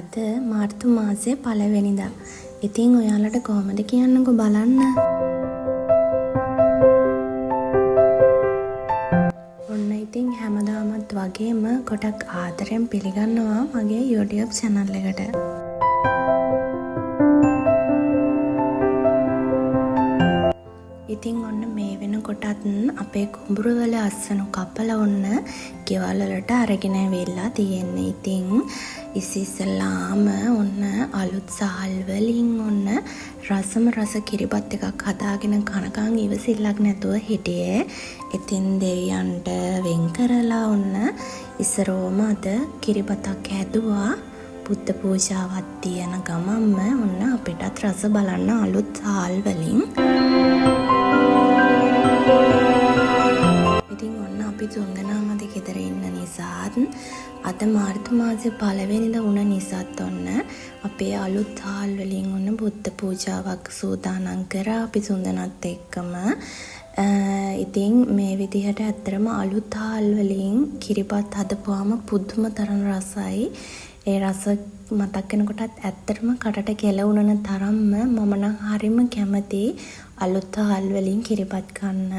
අද මාර්තු මාසේ පළවෙනිදා. ඉතින් ඔයාලට කොහොමද කියන්නකෝ බලන්න. ඔන්න ඉතින් හැමදාමත් වගේම ගොඩක් ආදරෙන් පිළිගන්නවා මගේ YouTube channel එකට. ඉතින් ඔන්න මේ වෙනකොටත් අපේ කුඹුරු වල අස්සනු කපලා ඔන්න ගෙවල් වලට අරගෙන වෙලා තියෙන්නේ. ඉතින් ඉස්සෙල්ලාම ඔන්න අලුත් සහල් වලින් ඔන්න රස කිරිබත් එකක් හදාගෙන කනකන් ඉවසිල්ලක් නැතුව හිටියේ. ඉතින් දෙවියන්ට වෙන් කරලා ඔන්න ඉස්සරෝම අද කිරිබතක් හැදුවා. බුද්ධ පූජාවක් තියෙන ගමන්ම ඔන්න අපිටත් රස බලන්න අලුත් සහල් වලින්. ඉතින් ඔන්න අපි තුන්දෙනාමද ගෙදර ඉන්න නිසාත් අද මාර්තු මාසේ පළවෙනිදා වුණ නිසාත් ඔන්න අපේ අලුත් හාල් වලින් ඔන්න බුද්ධ පූජාවක් සූදානම් කරා අපි තුන්දෙනාත් එක්කම. ඉතින් මේ විදිහට ඇත්තටම අලුත් හාල් වලින් කිරිබත් හදපුවාම පුදුම තරම් රසයි. ඒ රස මතක් වෙනකොටත් ඇත්තටම කටට කෙලවුණන තරම්ම මම නම් හරිම කැමති අලුත් හාල් වලින් කිරිබත් කන්න.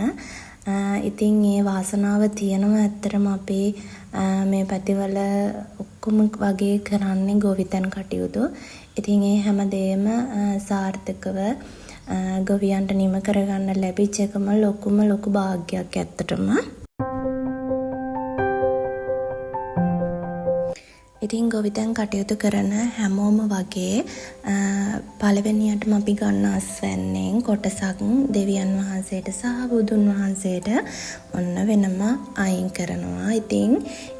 ඉතින් ඒ වාසනාව තියෙනවා ඇත්තටම අපේ මේ පැතිවල ඔක්කොම වගේ කරන්නේ ගොවිතැන් කටයුතු. ඉතින් ඒ හැමදේම සාර්ථකව ගොවියන්ට නිම කරගන්න ලැබිච්ච එකම ලොකු භාග්‍යයක් ඇත්තටම. ඉතින් ගොවිතැන් කටයුතු කරන හැමෝම වගේ පළවෙනියටම අපි ගන්න අස්වැන්නෙන් කොටසක් දෙවියන් වහන්සේට සහ බුදුන් වහන්සේට ඔන්න වෙනම අයින් කරනවා. ඉතින්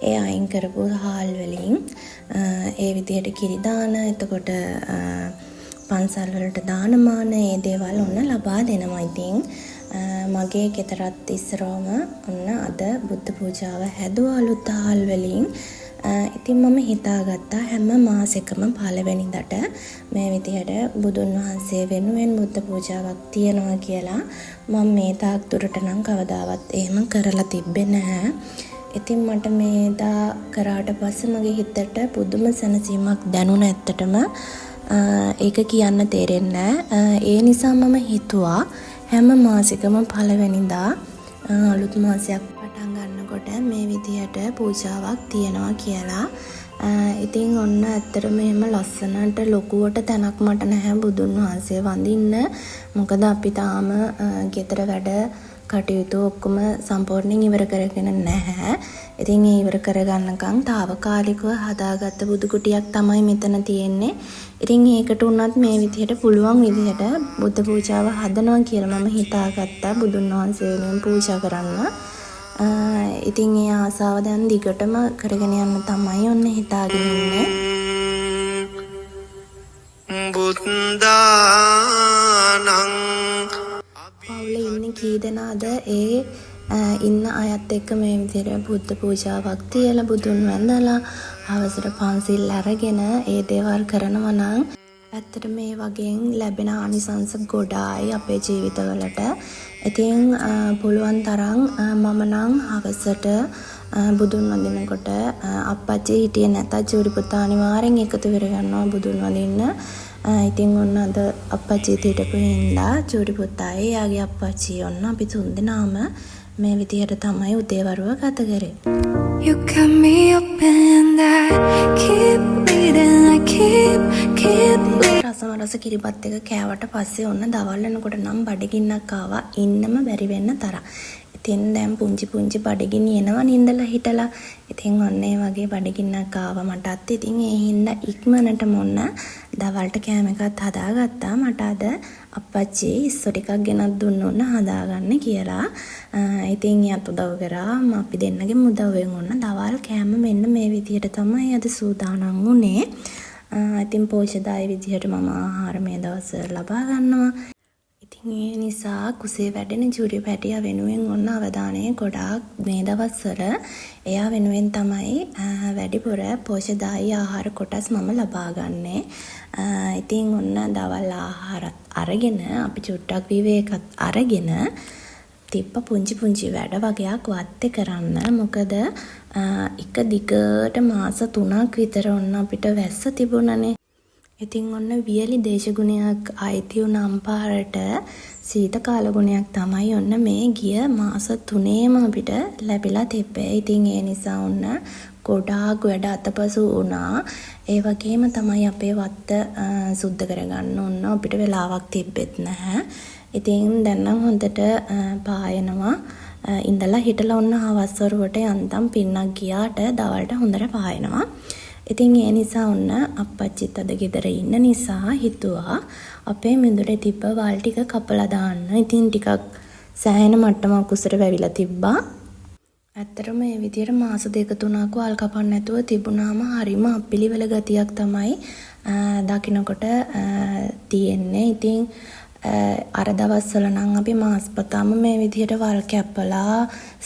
ඒ අයින් කරපු හාල් වලින් ඒ විදිහට කිරි දාන, එතකොට පන්සල් වලට දානමාන ඒ දේවල් ඔන්න ලබා දෙනවා. ඉතින් මගේ ගෙදරත් ඉස්සරෝම ඔන්න අද බුද්ධ පූජාව හැදුවා අලුත් හාල් වලින්. ඉතින් මම හිතාගත්තා හැම මාසෙකම පළවෙනිදාට මේ විදිහට බුදුන් වහන්සේ වෙනුවෙන් බුද්ධ පූජාවක් තියනවා කියලා. මම මේ තාක් දුරට නම් කවදාවත් එහෙම කරලා තිබ්බේ නැහැ. ඉතින් මට මේදා කරාට පස්සේ මගේ හිතට පුදුම සැනසීමක් දැනුණ ඇත්තටම ඒක කියන්න තේරෙන්නේ නැහැ. ඒ නිසා මම හිතුවා හැම මාසෙකම පළවෙනිදා අලුත් මාසයක් පටන් ගන්නකොට මේ විදිහට පූජාවක් තියනවා කියලා. ඉතින් ඔන්න ඇත්තටම එහෙම ලස්සනට ලොකුවට තැනක් මට නැහැ බුදුන් වහන්සේ වඳින්න. මොකද අපි තාම ගෙදර වැඩ කටයුතු ඔක්කොම සම්පූර්ණයෙන් ඉවර කරගෙන නැහැ. ඉතින් ඒ ඉවර කරගන්නකම් తాවකාලිකව හදාගත්ත බුදු කුටියක් තමයි මෙතන තියෙන්නේ. ඉතින් ඒකට උනත් මේ විදිහට පුළුවන් විදිහට බුද්ධ පූජාව හදනවා කියලා මම හිතාගත්තා බුදුන් වහන්සේ වෙනුවෙන් පූජා කරන්න. ඉතින් ඒ ආසාව දැන් දිගටම කරගෙන යන්න තමයි ඔන්න හිතාගෙන ඉන්නේ. බුද්ධානං පවුලේ ඉන්නේ කී දෙනාද ඒ ඉන්න අයත් එක්ක මේ විදිහට බුද්ධ පූජාවක් තියලා බුදුන් වැඳලා අවසර පන්සිල් අරගෙන ඒ දේවල් කරනවා නම් ඇත්තට මේ වගේ ලැබෙන ආනිසංස ගොඩායි අපේ ජීවිතවලට. ඉතින් පුළුවන් තරම් මම නම් හවසට බුදුන් වඳිනකොට අප්පච්චි හිටියේ නැතත් චූටි පුතා අනිවාර්යෙන් එකතු කරගන්නවා බුදුන් වඳින්න. ඉතින් ඔන්න අද අප්පච්චි හිටපු හින්දා චූටි පුතායි එයාගේ අප්පච්චි ඔන්න අපි තුන්දෙනාම මේ විදිහට තමයි උදේවරුව ගත කරේ. You got me up and I keep bleeding, I keep රස කිරිබත් එක කෑවට පස්සේ ඔන්න දවල් වෙනකොට නම් බඩගින්නක් ආවා ඉන්නම බැරි වෙන්න තරම්. ඉතින් දැන් පුංචි බඩගිනි එනවා නින්දලා හිටලා. ඉතින් ඔන්න ඒ වගේ බඩගින්නක් ආවා මටත්. ඉතින් ඒ හින්දා ඉක්මනටම ඔන්න දවල්ට කෑම එකත් හදාගත්තා. මට අද අප්පච්චි ඉස්සෝ ටිකක් ගෙනත් දුන්න ඔන්න හදාගන්න කියලා. ඉතින් යාත් උදව් කරා. අපි දෙන්නගේ උදව්වෙන් ඔන්න දවල් කෑම මෙන්න මේ විදිහට තමයි අද සූදානම් වුණේ. ඉතින් පෝෂදායි විදිහට මම ආහාර මේ දවස්වල ලබා ගන්නවා. ඉතින් ඒ නිසා කුසේ වැඩෙන ජූරි පැටියා වෙනුවෙන් ඔන්න අවධානය ගොඩාක් මේ දවස්වල එයා වෙනුවෙන් තමයි වැඩිපුර පෝෂදායි ආහාර කොටස් මම ලබා ගන්නේ. ඉතින් ඔන්න දවල් ආහාරත් අරගෙන අපි චුට්ටක් විවේකත් අරගෙන තිබ්බ පුංචි පුංචි වැඩ වගේක් වත්තේ කරන්න. මොකද එක දිගට මාස 3ක් විතර ඔන්න අපිට වැස්ස තිබුණනේ. ඉතින් ඔන්න වියලි දේශගුණයක් අයිති වුණ අම්පාරට සීත කාල ගුණයක් තමයි ඔන්න මේ ගිය මාස 3ේම අපිට ලැබිලා තිබ්බේ. ඉතින් ඒ නිසා ඔන්න ගොඩාක් වැඩ අතපසු වුණා. ඒ වගේම තමයි අපේ වත්ත සුද්ධ කරගන්න ඔන්න අපිට වෙලාවක් තිබ්බෙත් නැහැ. ඉතින් දැන් නම් හොඳට පායනවා. ඉඳලා හිටලා ඔන්න හවස් වරුවට යන්තම් පින්නක් ගියාට දවල්ට හොඳට පායනවා. ඉතින් ඒ නිසා ඔන්න අප්පච්චිත් අද ගෙදර ඉන්න නිසා හිතුවා අපේ මිදුලේ තිබ්බ වල් ටික කපලා දාන්න. ඉතින් ටිකක් සෑහෙන මට්ටමක් උසට වැවිලා තිබ්බා. ඇත්තටම මේ විදියට මාස 2-3ක් වල් කපන්න නැතුව තිබුණාම හරිම අපිලිවෙල ගතියක් තමයි දකින්නකොට තියෙන්නේ. ඉතින් අර දවස්වල නම් අපි මාස්පතාම මේ විදියට වල් කැපලා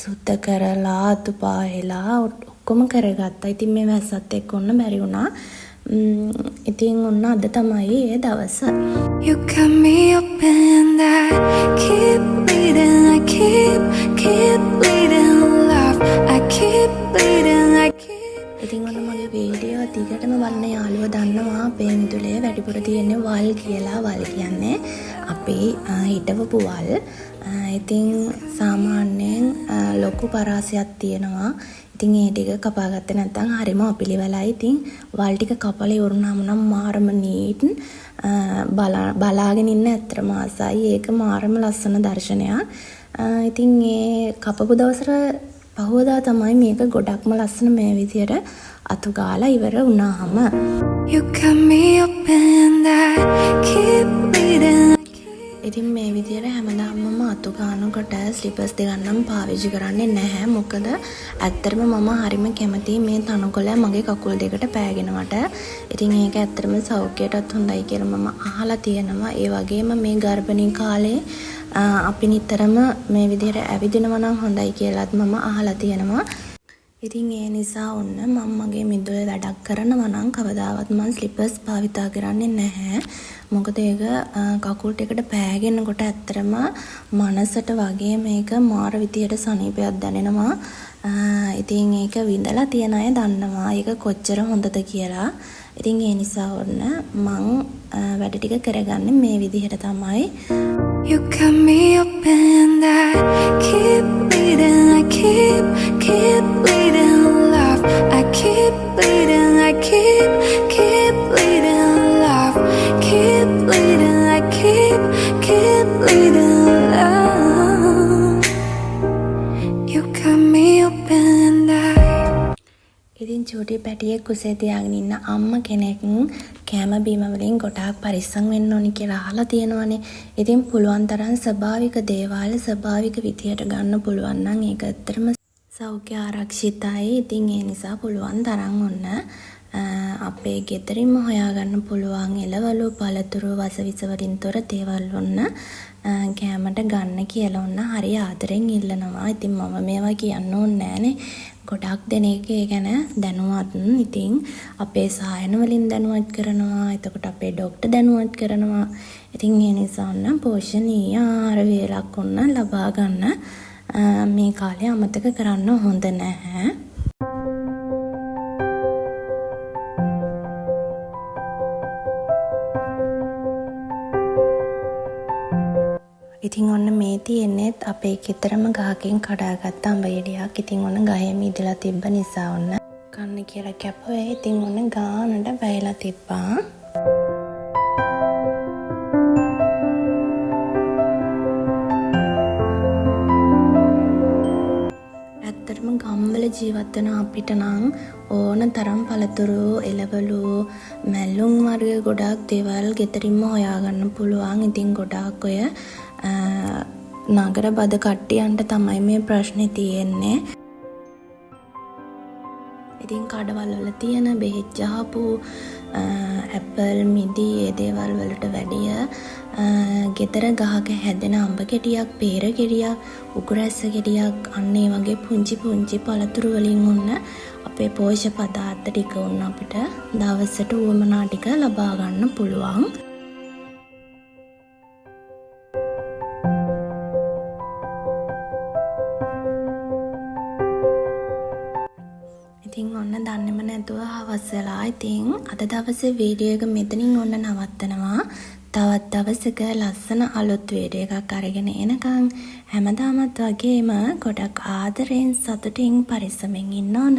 සුද්ධ කරලා අතු පායලා ඔක්කොම කරගත්තා. ඉතින් මේ වැස්සත් එක්ක ඔන්න බැරි වුණා. ඉතින් ඔන්න අද තමයි ඒ දවස. You got me up and I keep bleeding, I keep bleeding love, I keep bleeding, I keep. ඉතින් ඔන්න මගේ වීඩියෝ දිගටම බලන යාළුවෝ දන්නවා අපේ මිදුලේ වැඩිපුර තියෙන්නේ වල් කියලා. වල් කියන්නේ අපේ හිටවපු වල්. ඉතින් සාමාන්‍යයෙන් ලොකු පරාසයක් තියෙනවා. ඉතින් ඒ ටික කපාගත්තේ නැත්නම් හරිම අපිලිවලයි. ඉතින් වල් ටික කපලා ඉවරුනම නම් මාරම නීට් බලාගෙන ඉන්න ඇත්තටම ආසයි. ඒක මාරම ලස්සන දර්ශනයක්. ඉතින් ඒ කපපු දවසට පහවදා තමයි මේක ගොඩක්ම ලස්සන මේ විදියට අතු ගාලා ඉවර වුණාම. You got me up and I keep bleeding. ඉතින් මේ විදියට හැමදාම මම අතු ගන්නකොට ස්ලිපර්ස් දෙකක් නම් පාවිච්චි කරන්නේ නැහැ. මොකද ඇත්තටම මම හරිම කැමතියි මේ තනකොළ මගේ කකුල් දෙකට පෑගෙනවට. ඉතින් ඒක ඇත්තටම සෞඛ්‍යයටත් හොඳයි කියලා මම අහලා තියෙනවා. ඒ වගේම මේ ගර්භණී කාලේ අපි නිතරම මේ විදියට ඇවිදිනවා නම් හොඳයි කියලාත් මම අහලා තියෙනවා. ඉතින් ඒ නිසා ඔන්න මම මගේ මිදුලේ වැඩක් කරනවා නම් කවදාවත් මම ස්ලිපර්ස් භාවිතා කරන්නේ නැහැ. මොකද ඒක කකුල් ටිකට පෑගෙනකොට ඇත්තටම මනසට වගේ මේක මාර විදියට සනීපයක් දැනෙනවා. ඉතින් ඒක විඳලා තියන අය දන්නවා ඒක කොච්චර හොඳද කියලා. ඉතින් ඒ නිසා ඔන්න මං වැඩ ටික කරගන්නේ මේ විදිහට තමයි. You got me up and I keep bleeding, I keep bleeding love, I keep bleeding, I keep bleeding love, keep bleeding, I keep bleeding love. You got me up and I. ඉතින් චූටි පැටියෙක් කුසේ තියාගෙන ඉන්න අම්මා කෙනෙක් කැම බීම වලින් ගොඩාක් පරිස්සම් වෙන්න ඕනි කියලා අහලා තියෙනවානේ. ඉතින් පුළුවන් තරම් ස්වභාවික දේවල් ස්වභාවික විදියට ගන්න පුළුවන් නම් ඒක ඇත්තටම සෞඛ්‍ය ආරක්ෂිතයි. ඉතින් ඒ නිසා පුළුවන් තරම් ඔන්න අපේ ගෙදරින්ම හොයාගන්න පුළුවන් එළවලු පළතුරු වසවිස වලින් තොර දේවල් ඔන්න කැමට ගන්න කියලා ඔන්න හරි ආදරෙන් ඉල්ලනවා. ඉතින් මම මේවා කියන්න ඕනේ නෑනේ. ගොඩක් දෙනෙක් ඒ ගැන දැනුවත්. ඉතින් අපේ සායන වලින් දැනුවත් කරනවා. එතකොට අපේ ડોක්ටර් දැනුවත් කරනවා. ඉතින් ඒ නිසා ඔන්න පෝෂණීය ආහාර වේලක් ඔන්න ලබා ගන්න මේ කාලේ අමතක කරන්න හොඳ නැහැ. ඉතින් ඔන්න මේ තියෙන්නේත් අපේ ගෙදරම ගහකින් කඩාගත්ත අඹ ගෙඩියක්. ඉතින් ඔන්න ගහේ මිදලා තිබ්බ නිසා ඔන්න කන්න කියලා කැපුවේ. ඉතින් ඔන්න ගානට වැයලා තිබ්බා. ඇත්තටම ගම්වල ජීවත් වෙන අපිට නම් ඕන තරම් පළතුරු එළවලු මැල්ලුම් වර්ග ගොඩාක් දේවල් ගෙදරින්ම හොයාගන්න පුළුවන්. ඉතින් ගොඩාක් ඔය නගර බද කට්ටියන්ට තමයි මේ ප්‍රශ්නේ තියෙන්නේ. ඉතින් කඩවල වල තියෙන බෙහෙත් ජහපු ඇපල් මිදි ඒ දේවල් වලට වැඩිය ගෙදර ගහක හැදෙන අඹ ගෙඩියක්, peer ගෙඩියක්, උකුරැස්ස ගෙඩියක් අන්න ඒ වගේ පුංචි පුංචි පළතුරු වලින් උන්න අපේ පෝෂ්‍ය පදාර්ථ ටික උන්න අපිට දවසට උවමනා ටික ලබා ගන්න පුළුවන්. ඉතින් ඔන්න දන්නෙම නැතුව හවස් වෙලා. ඉතින් අද දවසේ වීඩියෝ එක මෙතනින් ඔන්න නවත්තනවා. තවත් දවසක ලස්සන අලුත් වීඩියෝ එකක් අරගෙන එනකන් හැමදාමත් වගේම ගොඩක් ආදරෙන් සතුටින් පරිස්සමෙන් ඉන්න ඕන.